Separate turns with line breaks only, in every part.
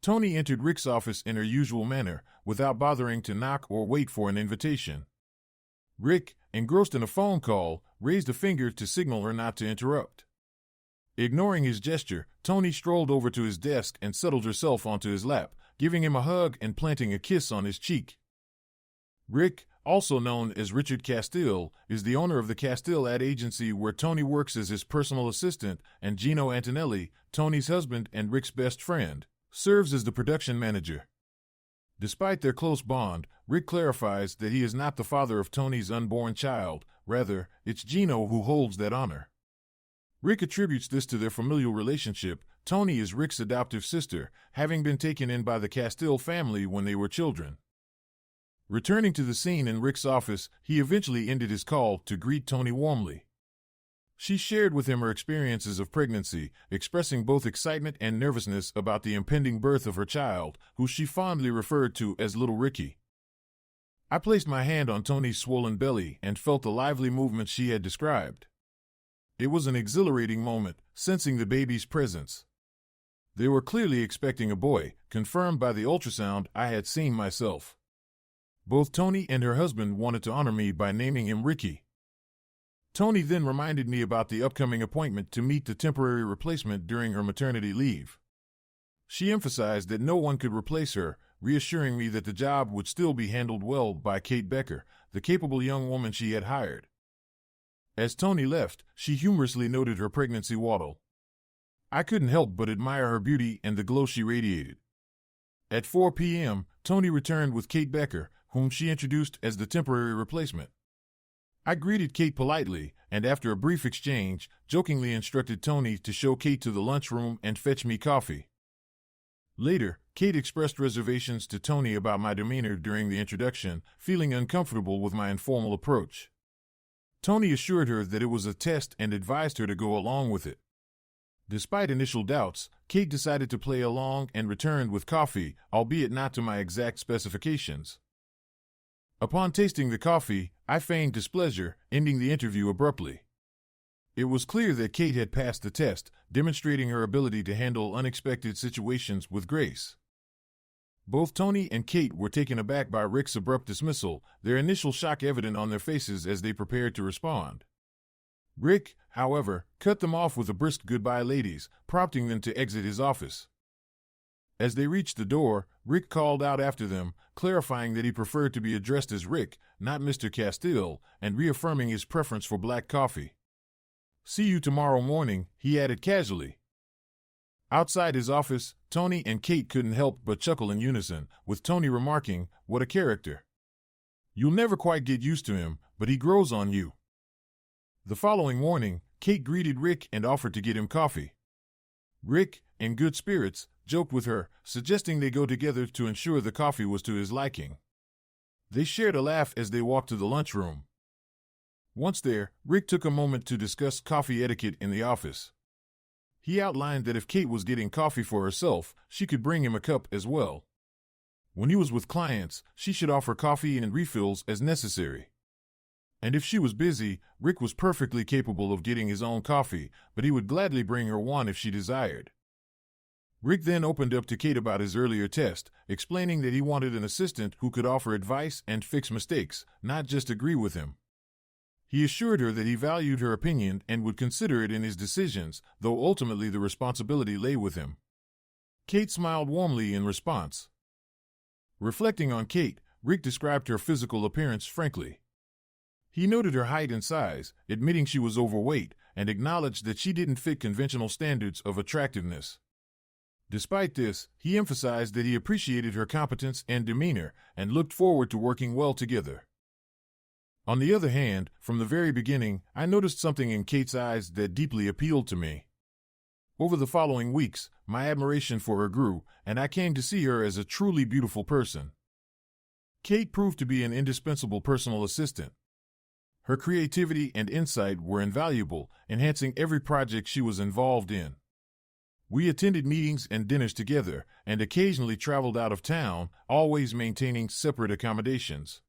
Toni entered Rick's office in her usual manner, without bothering to knock or wait for an invitation. Rick, engrossed in a phone call, raised a finger to signal her not to interrupt. Ignoring his gesture, Toni strolled over to his desk and settled herself onto his lap, giving him a hug and planting a kiss on his cheek. Rick, also known as Richard Castile, is the owner of the Castile ad agency where Toni works as his personal assistant, and Gino Antonelli, Toni's husband and Rick's best friend, serves as the production manager. Despite their close bond, Rick clarifies that he is not the father of Toni's unborn child, rather, it's Gino who holds that honor. Rick attributes this to their familial relationship. Toni is Rick's adoptive sister, having been taken in by the Castile family when they were children. Returning to the scene in Rick's office, he eventually ended his call to greet Toni warmly. She shared with him her experiences of pregnancy, expressing both excitement and nervousness about the impending birth of her child, who she fondly referred to as Little Ricky. I placed my hand on Toni's swollen belly and felt the lively movement she had described. It was an exhilarating moment, sensing the baby's presence. They were clearly expecting a boy, confirmed by the ultrasound I had seen myself. Both Toni and her husband wanted to honor me by naming him Ricky. Toni then reminded me about the upcoming appointment to meet the temporary replacement during her maternity leave. She emphasized that no one could replace her, reassuring me that the job would still be handled well by Kate Becker, the capable young woman she had hired. As Toni left, she humorously noted her pregnancy waddle. I couldn't help but admire her beauty and the glow she radiated. At 4 p.m., Toni returned with Kate Becker, whom she introduced as the temporary replacement. I greeted Kate politely, and after a brief exchange, jokingly instructed Toni to show Kate to the lunchroom and fetch me coffee. Later, Kate expressed reservations to Toni about my demeanor during the introduction, feeling uncomfortable with my informal approach. Toni assured her that it was a test and advised her to go along with it. Despite initial doubts, Kate decided to play along and returned with coffee, albeit not to my exact specifications. Upon tasting the coffee, I feigned displeasure, ending the interview abruptly. It was clear that Kate had passed the test, demonstrating her ability to handle unexpected situations with grace. Both Toni and Kate were taken aback by Rick's abrupt dismissal, their initial shock evident on their faces as they prepared to respond. Rick, however, cut them off with a brisk "goodbye, ladies," prompting them to exit his office. As they reached the door, Rick called out after them, clarifying that he preferred to be addressed as Rick, not Mr. Castile, and reaffirming his preference for black coffee. "See you tomorrow morning," he added casually. Outside his office, Toni and Kate couldn't help but chuckle in unison, with Toni remarking, "What a character. You'll never quite get used to him, but he grows on you." The following morning, Kate greeted Rick and offered to get him coffee. Rick, in good spirits, joked with her, suggesting they go together to ensure the coffee was to his liking. They shared a laugh as they walked to the lunchroom. Once there, Rick took a moment to discuss coffee etiquette in the office. He outlined that if Kate was getting coffee for herself, she could bring him a cup as well. When he was with clients, she should offer coffee and refills as necessary. And if she was busy, Rick was perfectly capable of getting his own coffee, but he would gladly bring her one if she desired. Rick then opened up to Kate about his earlier test, explaining that he wanted an assistant who could offer advice and fix mistakes, not just agree with him. He assured her that he valued her opinion and would consider it in his decisions, though ultimately the responsibility lay with him. Kate smiled warmly in response. Reflecting on Kate, Rick described her physical appearance frankly. He noted her height and size, admitting she was overweight, and acknowledged that she didn't fit conventional standards of attractiveness. Despite this, he emphasized that he appreciated her competence and demeanor and looked forward to working well together. On the other hand, from the very beginning, I noticed something in Kate's eyes that deeply appealed to me. Over the following weeks, my admiration for her grew, and I came to see her as a truly beautiful person. Kate proved to be an indispensable personal assistant. Her creativity and insight were invaluable, enhancing every project she was involved in. We attended meetings and dinners together, and occasionally traveled out of town, always maintaining separate accommodations.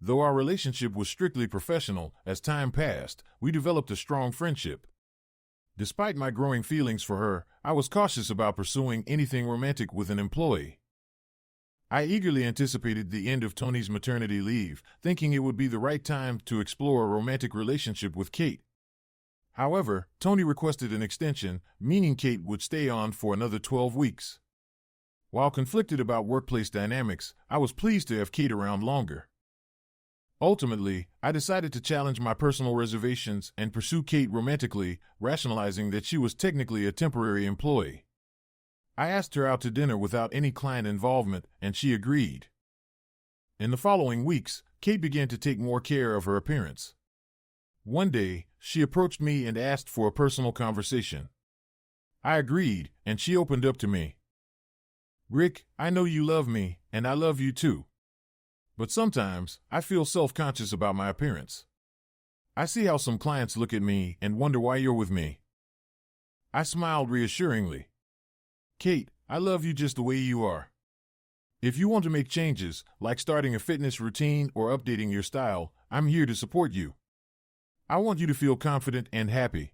Though our relationship was strictly professional, as time passed, we developed a strong friendship. Despite my growing feelings for her, I was cautious about pursuing anything romantic with an employee. I eagerly anticipated the end of Tony's maternity leave, thinking it would be the right time to explore a romantic relationship with Kate. However, Tony requested an extension, meaning Kate would stay on for another 12 weeks. While conflicted about workplace dynamics, I was pleased to have Kate around longer. Ultimately, I decided to challenge my personal reservations and pursue Kate romantically, rationalizing that she was technically a temporary employee. I asked her out to dinner without any client involvement, and she agreed. In the following weeks, Kate began to take more care of her appearance. One day, she approached me and asked for a personal conversation. I agreed, and she opened up to me. "Rick, I know you love me, and I love you too. But sometimes, I feel self-conscious about my appearance. I see how some clients look at me and wonder why you're with me." I smiled reassuringly. "Kate, I love you just the way you are. If you want to make changes, like starting a fitness routine or updating your style, I'm here to support you. I want you to feel confident and happy."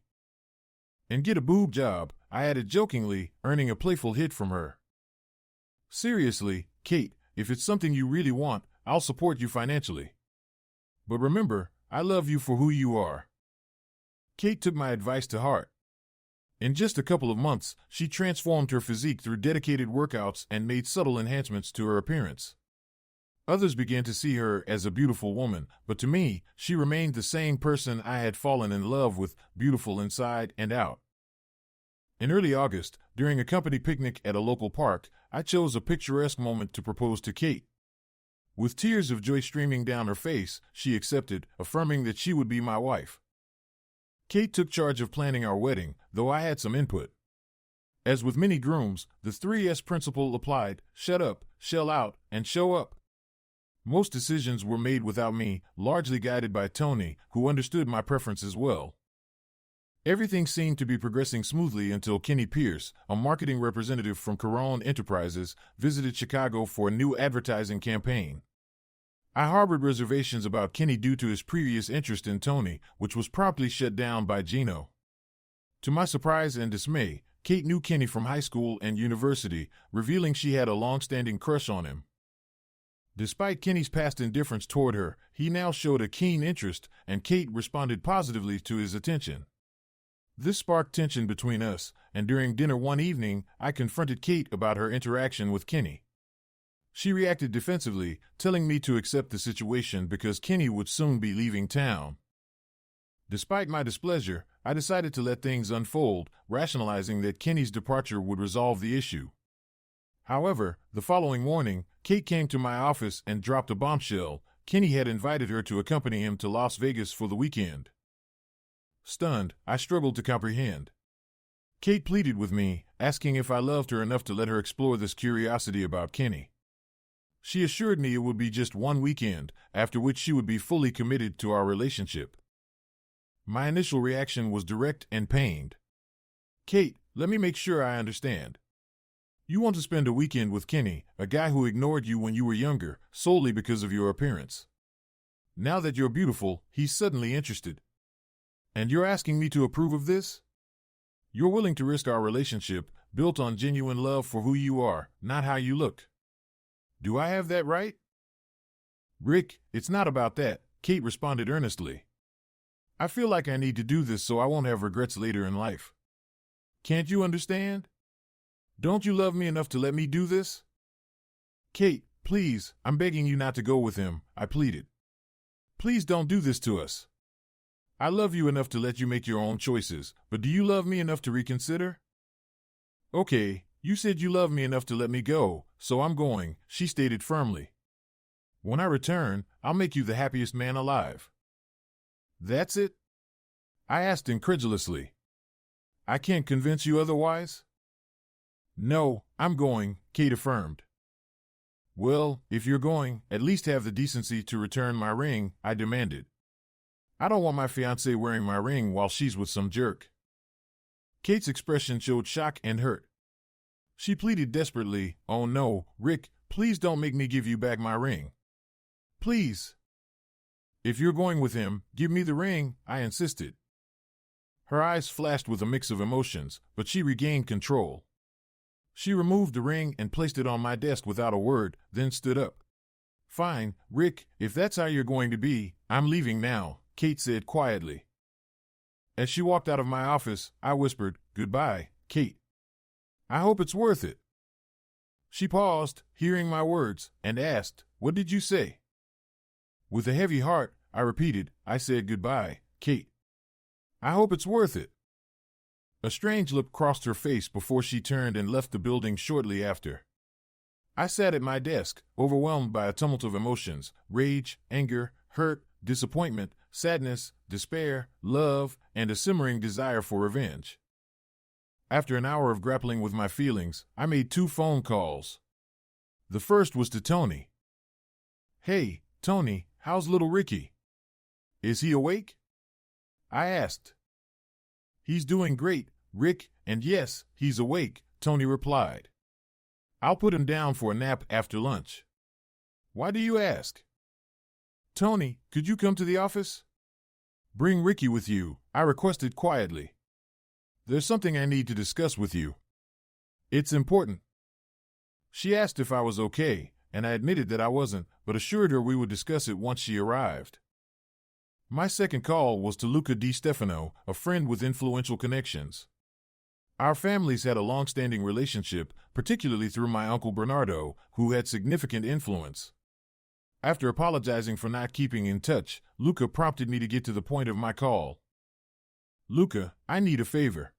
"And get a boob job," I added jokingly, earning a playful hit from her. "Seriously, Kate, if it's something you really want, I'll support you financially. But remember, I love you for who you are." Kate took my advice to heart. In just a couple of months, she transformed her physique through dedicated workouts and made subtle enhancements to her appearance. Others began to see her as a beautiful woman, but to me, she remained the same person I had fallen in love with, beautiful inside and out. In early August, during a company picnic at a local park, I chose a picturesque moment to propose to Kate. With tears of joy streaming down her face, she accepted, affirming that she would be my wife. Kate took charge of planning our wedding, though I had some input. As with many grooms, the 3S principle applied: shut up, shell out, and show up. Most decisions were made without me, largely guided by Tony, who understood my preferences well. Everything seemed to be progressing smoothly until Kenny Pierce, a marketing representative from Caron Enterprises, visited Chicago for a new advertising campaign. I harbored reservations about Kenny due to his previous interest in Tony, which was promptly shut down by Gino. To my surprise and dismay, Kate knew Kenny from high school and university, revealing she had a long-standing crush on him. Despite Kenny's past indifference toward her, he now showed a keen interest, and Kate responded positively to his attention. This sparked tension between us, and during dinner one evening, I confronted Kate about her interaction with Kenny. She reacted defensively, telling me to accept the situation because Kenny would soon be leaving town. Despite my displeasure, I decided to let things unfold, rationalizing that Kenny's departure would resolve the issue. However, the following morning, Kate came to my office and dropped a bombshell. Kenny had invited her to accompany him to Las Vegas for the weekend. Stunned, I struggled to comprehend. Kate pleaded with me, asking if I loved her enough to let her explore this curiosity about Kenny. She assured me it would be just one weekend, after which she would be fully committed to our relationship. My initial reaction was direct and pained. "Kate, let me make sure I understand. You want to spend a weekend with Kenny, a guy who ignored you when you were younger, solely because of your appearance. Now that you're beautiful, he's suddenly interested. And you're asking me to approve of this? You're willing to risk our relationship, built on genuine love for who you are, not how you look. Do I have that right?" "Rick, it's not about that," Kate responded earnestly. "I feel like I need to do this so I won't have regrets later in life. Can't you understand? Don't you love me enough to let me do this?" "Kate, please, I'm begging you not to go with him," I pleaded. "Please don't do this to us. I love you enough to let you make your own choices, but do you love me enough to reconsider?" "Okay, you said you love me enough to let me go, so I'm going," she stated firmly. "When I return, I'll make you the happiest man alive." "That's it?" I asked incredulously. "I can't convince you otherwise?" "No, I'm going," Kate affirmed. "Well, if you're going, at least have the decency to return my ring," I demanded. "I don't want my fiancée wearing my ring while she's with some jerk." Kate's expression showed shock and hurt. She pleaded desperately, "Oh no, Rick, please don't make me give you back my ring. Please. If you're going with him, give me the ring," I insisted. Her eyes flashed with a mix of emotions, but she regained control. She removed the ring and placed it on my desk without a word, then stood up. "Fine, Rick, if that's how you're going to be, I'm leaving now," Kate said quietly. As she walked out of my office, I whispered, "Goodbye, Kate. I hope it's worth it." She paused, hearing my words, and asked, "What did you say?" With a heavy heart, I repeated, "I said goodbye, Kate. I hope it's worth it." A strange look crossed her face before she turned and left the building shortly after. I sat at my desk, overwhelmed by a tumult of emotions: rage, anger, hurt, disappointment, sadness, despair, love, and a simmering desire for revenge. After an hour of grappling with my feelings, I made 2 phone calls. The first was to Tony. "Hey, Tony, how's little Ricky? Is he awake?" I asked. "He's doing great, Rick, and yes, he's awake," Tony replied. "I'll put him down for a nap after lunch." "Why do you ask?" "Tony, could you come to the office?" "Bring Ricky with you," I requested quietly. "There's something I need to discuss with you. It's important." She asked if I was okay, and I admitted that I wasn't, but assured her we would discuss it once she arrived. My second call was to Luca Di Stefano, a friend with influential connections. Our families had a long-standing relationship, particularly through my uncle Bernardo, who had significant influence. After apologizing for not keeping in touch, Luca prompted me to get to the point of my call. "Luca, I need a favor.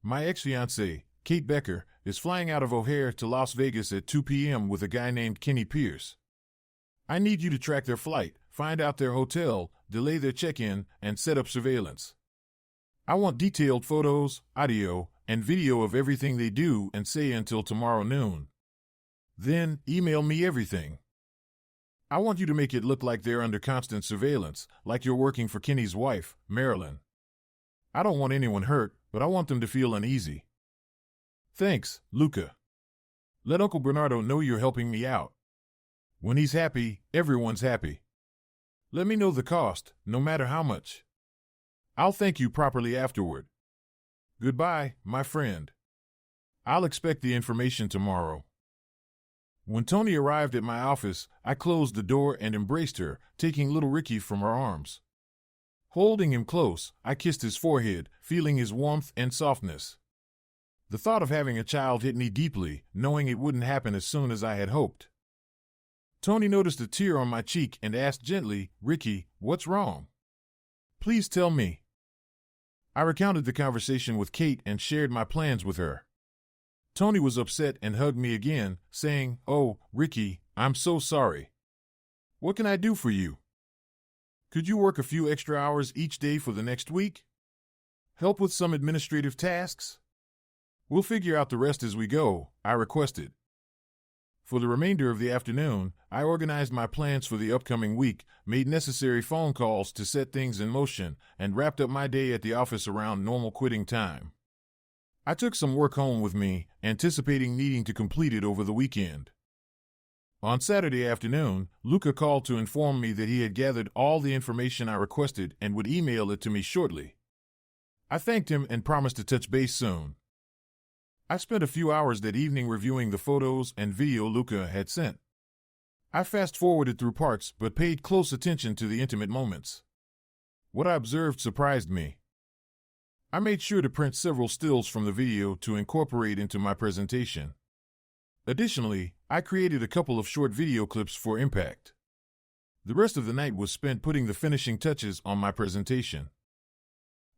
My ex-fiancée, Kate Becker, is flying out of O'Hare to Las Vegas at 2 p.m. with a guy named Kenny Pierce. I need you to track their flight, find out their hotel, delay their check-in, and set up surveillance. I want detailed photos, audio, and video of everything they do and say until tomorrow noon. Then, email me everything. I want you to make it look like they're under constant surveillance, like you're working for Kenny's wife, Marilyn. I don't want anyone hurt, but I want them to feel uneasy. Thanks, Luca. Let Uncle Bernardo know you're helping me out. When he's happy, everyone's happy. Let me know the cost, no matter how much. I'll thank you properly afterward. Goodbye, my friend. I'll expect the information tomorrow." When Tony arrived at my office, I closed the door and embraced her, taking little Ricky from her arms. Holding him close, I kissed his forehead, feeling his warmth and softness. The thought of having a child hit me deeply, knowing it wouldn't happen as soon as I had hoped. Tony noticed a tear on my cheek and asked gently, "Ricky, what's wrong? Please tell me." I recounted the conversation with Kate and shared my plans with her. Tony was upset and hugged me again, saying, "Oh, Ricky, I'm so sorry. What can I do for you? Could you work a few extra hours each day for the next week? Help with some administrative tasks? We'll figure out the rest as we go," I requested. For the remainder of the afternoon, I organized my plans for the upcoming week, made necessary phone calls to set things in motion, and wrapped up my day at the office around normal quitting time. I took some work home with me, anticipating needing to complete it over the weekend. On Saturday afternoon, Luca called to inform me that he had gathered all the information I requested and would email it to me shortly. I thanked him and promised to touch base soon. I spent a few hours that evening reviewing the photos and video Luca had sent. I fast-forwarded through parts but paid close attention to the intimate moments. What I observed surprised me. I made sure to print several stills from the video to incorporate into my presentation. Additionally, I created a couple of short video clips for impact. The rest of the night was spent putting the finishing touches on my presentation.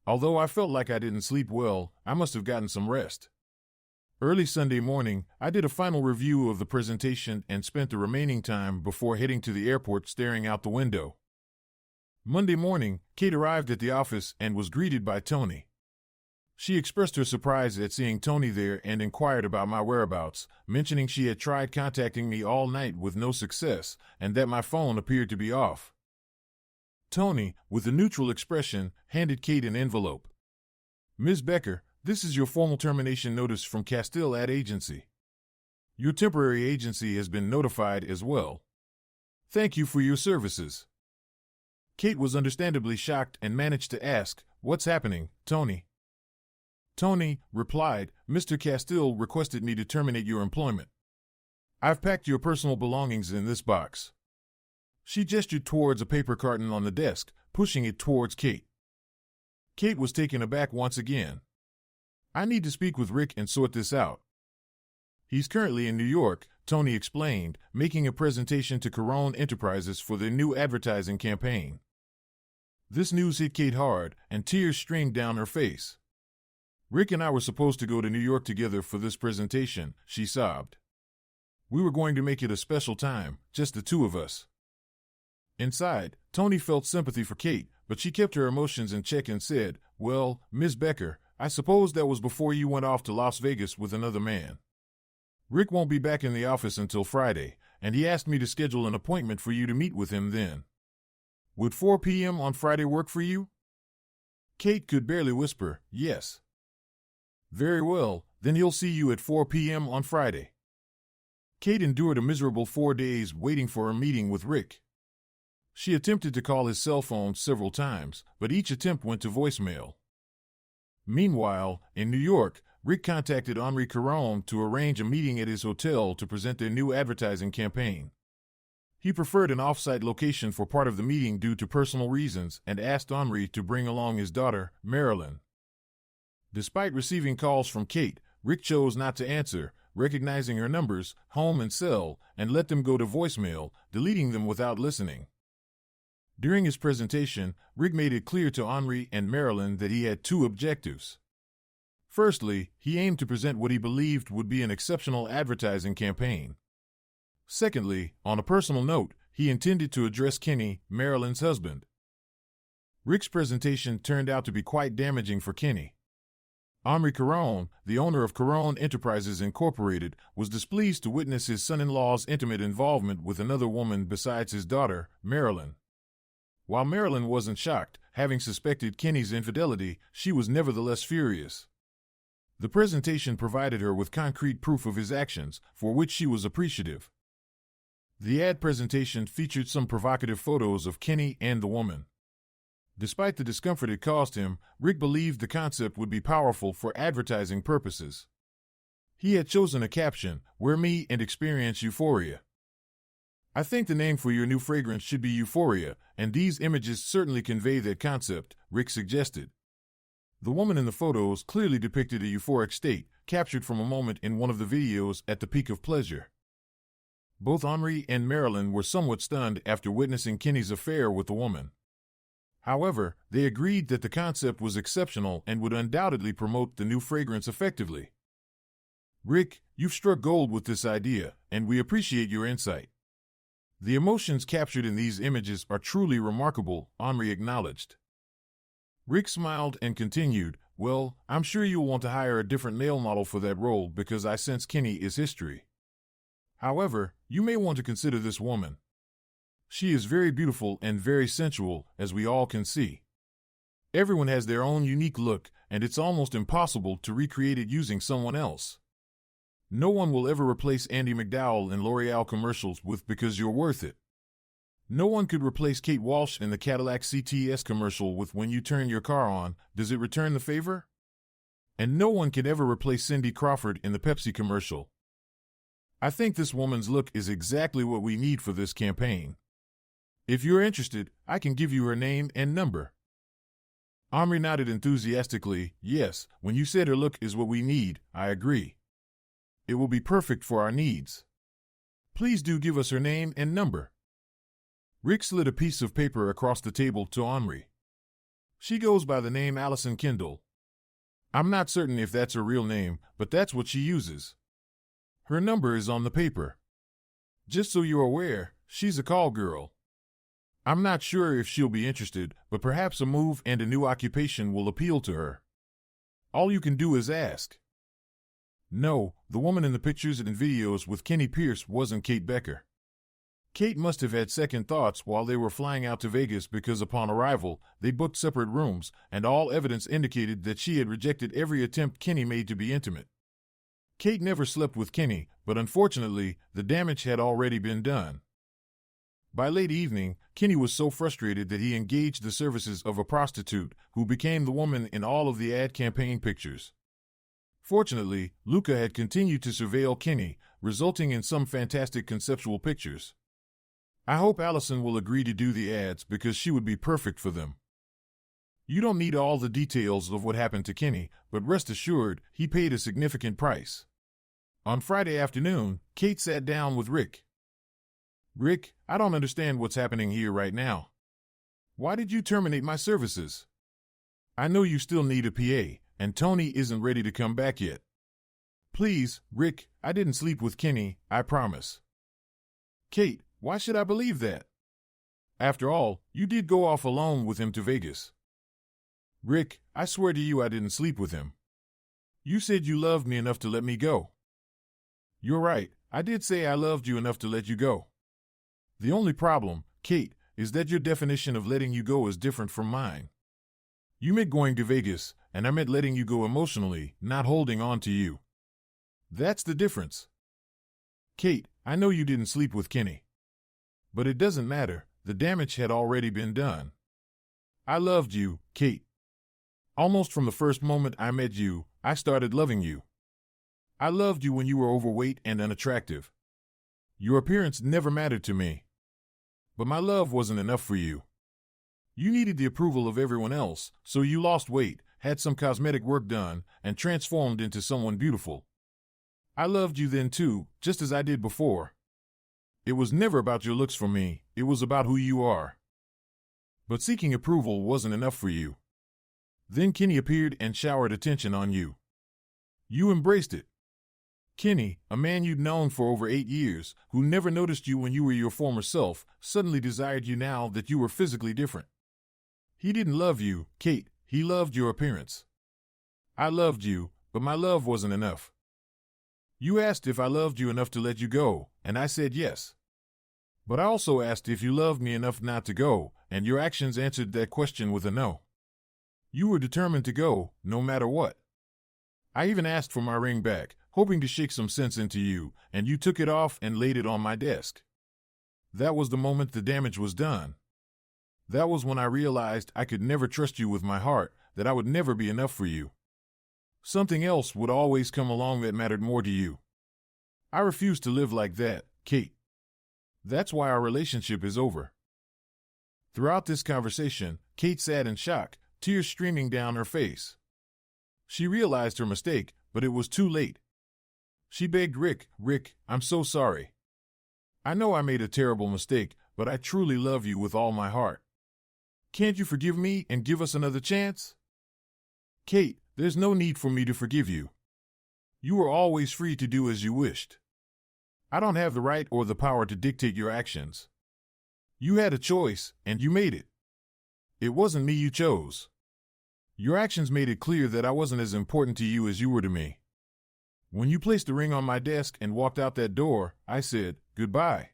Although I felt like I didn't sleep well, I must have gotten some rest. Early Sunday morning, I did a final review of the presentation and spent the remaining time before heading to the airport staring out the window. Monday morning, Kate arrived at the office and was greeted by Tony. She expressed her surprise at seeing Tony there and inquired about my whereabouts, mentioning she had tried contacting me all night with no success and that my phone appeared to be off. Tony, with a neutral expression, handed Kate an envelope. "Ms. Becker, this is your formal termination notice from Castile Ad Agency. Your temporary agency has been notified as well. Thank you for your services." Kate was understandably shocked and managed to ask, "What's happening, Tony?" Tony replied, "Mr. Castile requested me to terminate your employment. I've packed your personal belongings in this box." She gestured towards a paper carton on the desk, pushing it towards Kate. Kate was taken aback once again. "I need to speak with Rick and sort this out. He's currently in New York," Tony explained, making a presentation to Corone Enterprises for their new advertising campaign. This news hit Kate hard, and tears streamed down her face. "Rick and I were supposed to go to New York together for this presentation," she sobbed. "We were going to make it a special time, just the two of us." Inside, Tony felt sympathy for Kate, but she kept her emotions in check and said, "Well, Miss Becker, I suppose that was before you went off to Las Vegas with another man. Rick won't be back in the office until Friday, and he asked me to schedule an appointment for you to meet with him then. Would 4 p.m. on Friday work for you?" Kate could barely whisper, "Yes." "Very well, then he'll see you at 4 p.m. on Friday." Kate endured a miserable 4 days waiting for her meeting with Rick. She attempted to call his cell phone several times, but each attempt went to voicemail. Meanwhile, in New York, Rick contacted Henri Caron to arrange a meeting at his hotel to present their new advertising campaign. He preferred an off-site location for part of the meeting due to personal reasons and asked Henri to bring along his daughter, Marilyn. Despite receiving calls from Kate, Rick chose not to answer, recognizing her numbers, home and cell, and let them go to voicemail, deleting them without listening. During his presentation, Rick made it clear to Henri and Marilyn that he had two objectives. Firstly, he aimed to present what he believed would be an exceptional advertising campaign. Secondly, on a personal note, he intended to address Kenny, Marilyn's husband. Rick's presentation turned out to be quite damaging for Kenny. Henri Caron, the owner of Corone Enterprises Incorporated, was displeased to witness his son-in-law's intimate involvement with another woman besides his daughter, Marilyn. While Marilyn wasn't shocked, having suspected Kenny's infidelity, she was nevertheless furious. The presentation provided her with concrete proof of his actions, for which she was appreciative. The ad presentation featured some provocative photos of Kenny and the woman. Despite the discomfort it caused him, Rick believed the concept would be powerful for advertising purposes. He had chosen a caption, "Wear me and experience euphoria." "I think the name for your new fragrance should be Euphoria, and these images certainly convey that concept," Rick suggested. The woman in the photos clearly depicted a euphoric state, captured from a moment in one of the videos at the peak of pleasure. Both Henri and Marilyn were somewhat stunned after witnessing Kenny's affair with the woman. However, they agreed that the concept was exceptional and would undoubtedly promote the new fragrance effectively. "Rick, you've struck gold with this idea, and we appreciate your insight. The emotions captured in these images are truly remarkable," Henri acknowledged. Rick smiled and continued, "Well, I'm sure you'll want to hire a different male model for that role because I sense Kenny is history. However, you may want to consider this woman. She is very beautiful and very sensual, as we all can see. Everyone has their own unique look, and it's almost impossible to recreate it using someone else. No one will ever replace Andie MacDowell in L'Oreal commercials with Because You're Worth It. No one could replace Kate Walsh in the Cadillac CTS commercial with When You Turn Your Car On, Does It Return the Favor? And no one can ever replace Cindy Crawford in the Pepsi commercial. I think this woman's look is exactly what we need for this campaign. If you're interested, I can give you her name and number." Henri nodded enthusiastically. "Yes, when you said her look is what we need, I agree. It will be perfect for our needs. Please do give us her name and number." Rick slid a piece of paper across the table to Henri. "She goes by the name Allison Kendall. I'm not certain if that's her real name, but that's what she uses. Her number is on the paper. Just so you're aware, she's a call girl. I'm not sure if she'll be interested, but perhaps a move and a new occupation will appeal to her. All you can do is ask." No, the woman in the pictures and videos with Kenny Pierce wasn't Kate Becker. Kate must have had second thoughts while they were flying out to Vegas because upon arrival, they booked separate rooms, and all evidence indicated that she had rejected every attempt Kenny made to be intimate. Kate never slept with Kenny, but unfortunately, the damage had already been done. By late evening, Kenny was so frustrated that he engaged the services of a prostitute who became the woman in all of the ad campaign pictures. Fortunately, Luca had continued to surveil Kenny, resulting in some fantastic conceptual pictures. I hope Allison will agree to do the ads because she would be perfect for them. You don't need all the details of what happened to Kenny, but rest assured, he paid a significant price. On Friday afternoon, Kate sat down with Rick. Rick, I don't understand what's happening here right now. Why did you terminate my services? I know you still need a PA, and Tony isn't ready to come back yet. Please, Rick, I didn't sleep with Kenny, I promise. Kate, why should I believe that? After all, you did go off alone with him to Vegas. Rick, I swear to you I didn't sleep with him. You said you loved me enough to let me go. You're right, I did say I loved you enough to let you go. The only problem, Kate, is that your definition of letting you go is different from mine. You meant going to Vegas, and I meant letting you go emotionally, not holding on to you. That's the difference. Kate, I know you didn't sleep with Kenny. But it doesn't matter, the damage had already been done. I loved you, Kate. Almost from the first moment I met you, I started loving you. I loved you when you were overweight and unattractive. Your appearance never mattered to me. But my love wasn't enough for you. You needed the approval of everyone else, so you lost weight, had some cosmetic work done, and transformed into someone beautiful. I loved you then too, just as I did before. It was never about your looks for me, it was about who you are. But seeking approval wasn't enough for you. Then Kenny appeared and showered attention on you. You embraced it. Kenny, a man you'd known for over 8 years, who never noticed you when you were your former self, suddenly desired you now that you were physically different. He didn't love you, Kate, he loved your appearance. I loved you, but my love wasn't enough. You asked if I loved you enough to let you go, and I said yes. But I also asked if you loved me enough not to go, and your actions answered that question with a no. You were determined to go, no matter what. I even asked for my ring back, hoping to shake some sense into you, and you took it off and laid it on my desk. That was the moment the damage was done. That was when I realized I could never trust you with my heart, that I would never be enough for you. Something else would always come along that mattered more to you. I refuse to live like that, Kate. That's why our relationship is over. Throughout this conversation, Kate sat in shock, tears streaming down her face. She realized her mistake, but it was too late. She begged Rick, I'm so sorry. I know I made a terrible mistake, but I truly love you with all my heart. Can't you forgive me and give us another chance? Kate, there's no need for me to forgive you. You were always free to do as you wished. I don't have the right or the power to dictate your actions. You had a choice, and you made it. It wasn't me you chose. Your actions made it clear that I wasn't as important to you as you were to me. When you placed the ring on my desk and walked out that door, I said, goodbye.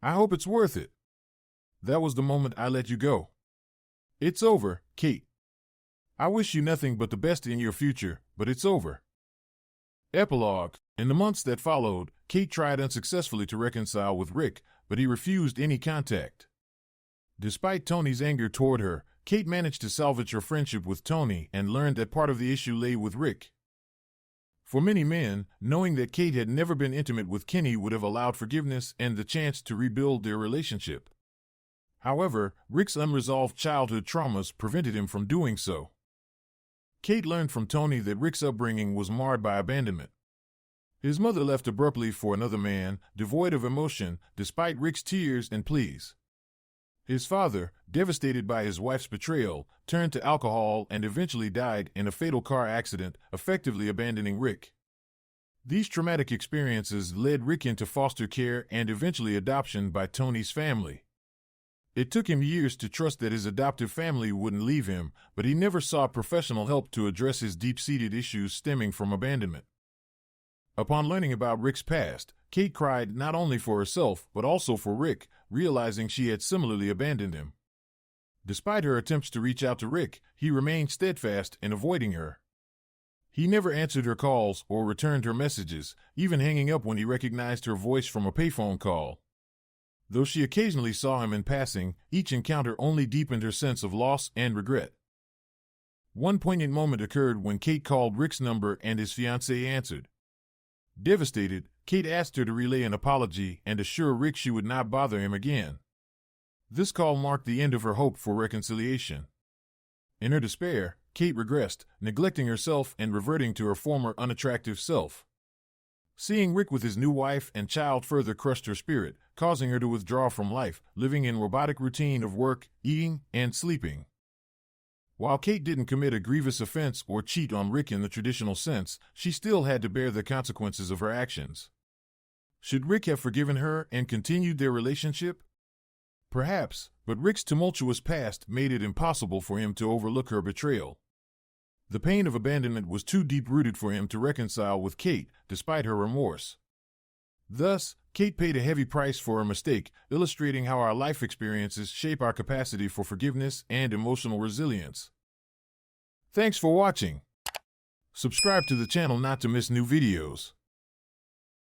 I hope it's worth it. That was the moment I let you go. It's over, Kate. I wish you nothing but the best in your future, but it's over. Epilogue. In the months that followed, Kate tried unsuccessfully to reconcile with Rick, but he refused any contact. Despite Tony's anger toward her, Kate managed to salvage her friendship with Tony and learned that part of the issue lay with Rick. For many men, knowing that Kate had never been intimate with Kenny would have allowed forgiveness and the chance to rebuild their relationship. However, Rick's unresolved childhood traumas prevented him from doing so. Kate learned from Tony that Rick's upbringing was marred by abandonment. His mother left abruptly for another man, devoid of emotion, despite Rick's tears and pleas. His father, devastated by his wife's betrayal, turned to alcohol and eventually died in a fatal car accident, effectively abandoning Rick. These traumatic experiences led Rick into foster care and eventually adoption by Tony's family. It took him years to trust that his adoptive family wouldn't leave him, but he never sought professional help to address his deep-seated issues stemming from abandonment. Upon learning about Rick's past, Kate cried not only for herself but also for Rick, realizing she had similarly abandoned him. Despite her attempts to reach out to Rick, he remained steadfast in avoiding her. He never answered her calls or returned her messages, even hanging up when he recognized her voice from a payphone call. Though she occasionally saw him in passing, each encounter only deepened her sense of loss and regret. One poignant moment occurred when Kate called Rick's number and his fiancée answered. Devastated, Kate asked her to relay an apology and assure Rick she would not bother him again. This call marked the end of her hope for reconciliation. In her despair, Kate regressed, neglecting herself and reverting to her former unattractive self. Seeing Rick with his new wife and child further crushed her spirit, causing her to withdraw from life, living in robotic routine of work, eating, and sleeping. While Kate didn't commit a grievous offense or cheat on Rick in the traditional sense, she still had to bear the consequences of her actions. Should Rick have forgiven her and continued their relationship? Perhaps, but Rick's tumultuous past made it impossible for him to overlook her betrayal. The pain of abandonment was too deep-rooted for him to reconcile with Kate, despite her remorse. Thus, Kate paid a heavy price for her mistake, illustrating how our life experiences shape our capacity for forgiveness and emotional resilience. Thanks for watching. Subscribe to the channel not to miss new videos.